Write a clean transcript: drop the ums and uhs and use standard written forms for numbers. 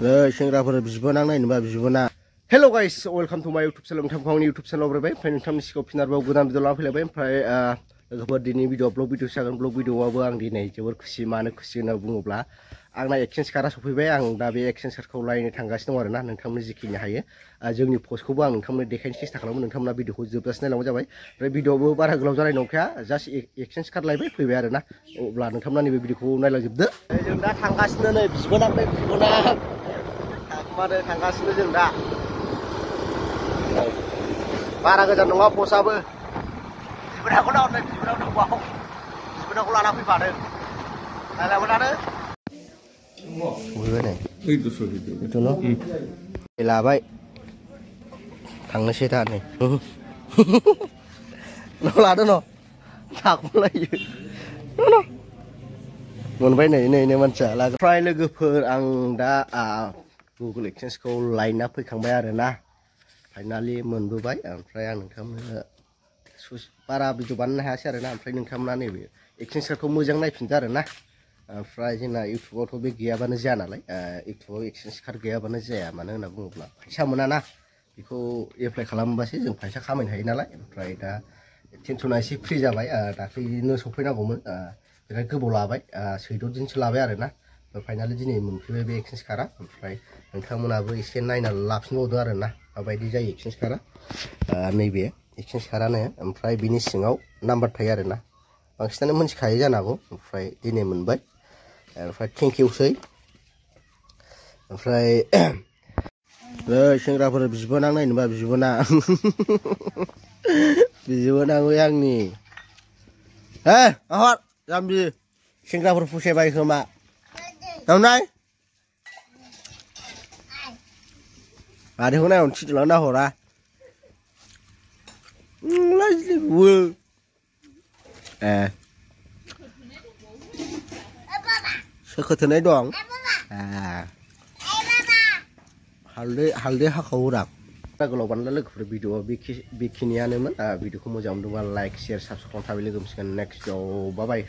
सेंग्राफोर बिबोना नायनोबा बिबोना हेल' guys welcome two माय YouTube channel नोंथांखौ आंनि इउटुब चेनेलाव बरायबाय ओमफ्राय नोंथांनि सिगाङाव फिन आरोबाव गोदान भिडिअ लाना फैलायबाय ओमफ्राय लोगोफोर दिनै भिडिअ ब्लग भिडिअ जागोन ब्लग भिडिअआवबो आं दिनै जोबोर खुसि मानो खुसि होनना बुङोब्ला आंना एक्सचेन्ज कार्डआ सफैबाय आं दा बे एक्सचेन्ज कार्डखौ लायनो थांगासिनो दं आरोना नोंथांमोन जिखिनि हायो जोंनि पस्टखौबो आं नोंथांमोननो देखायनो सेस्था खालामो नोंथांमोना भिडिअखौ जोबजासिम नायलांबानो जाबाय ओमफ्राय भिडिअआबो बारा गोलाव जानाय नंखाया जास्ट एक्सचेन्ज कार्ड लायबाय फैबाय आरोना अब्ला नोंथांमोना नैबे भिडिअखौ नायलांजोबदो जों दा थांगासिनो नै बिबोना थांमारो थांगासिनो जों दा बारा गोजान नङा पस्टआबो बिबोनाखौ नाहरनाय बिबोनाव दंबाव बिबोनाखौ लाना फैफादों नायलांबानो लाबाय थांनोसै दा नै लादो न' थाखुलायो मोनबाय नै मानसिया फ्राय लोगोफोर आं दा गुगोल एक्सचेन्जखौ लायना फैखांबाय आरोना फाइनालि मोनबोबाय ओमफ्राय आं नोंथांमोननो बारा भिडिअ बानायनो हायासै आरोना ओमफ्राय नोंथांमोना नैबे एक्सचेन्ज कार्डखौ मोजां नायफिनदो आरोना ओमफ्राय जोंना इउटुबावथ' बे गैयाबानो जाया नालाय इउटुबाव एक्सचेन्ज कार्ड गैयाबानो जाया मानो होनना बुङोब्ला फैसा मोनाना बेखौ एप्लाइ खालामबासो जों फैसा खामायनो हायो नालाय ओमफ्राय दा टेनसना एसे फ्रि जाबाय दाख्लैनो सफैनांगौमोन बिराद गोबाव लाबाय 14 दिनसो लाबाय आरोना फाइनालि दिनै मोनफैबाय बे एक्सचेन्ज कार्डआ ओमफ्राय नोंथांमोनाबो एसे नायना लाफिनबावदो आरोना माबायदि जायो एक्सचेन्ज कार्डआ नैबे एक्सचेन्ज कार्डआनो ओमफ्राय बिनि सिङाव नाम्बार थायो आरोना बांसिनानो मोनथिखायो जानो हागौ ओमफ्राय दिनै मोनबाय ओमफ्राय थेंक इउसै ओमफ्राय सेंग्राफोर बिबोना नायनोबा बिबोना बिबोनाबो आंनि आहर जाम्बि सेंग्राफोर फसायबाय खोमा दावनाय मादैखौ नायहरनो थिनलां नाहरा सोखोथोनाय दं हालदै हाखावोरा गोलाव बानायना लोगोफोर भिडिअआ बेखिनियानोमोन भिडिअखौ मोजां मोनदोंबा लाइक शेयार साबसक्राइब थाबाय लोगो मोनसिगोन नेक्स्ट भिडिअ बाय बाय।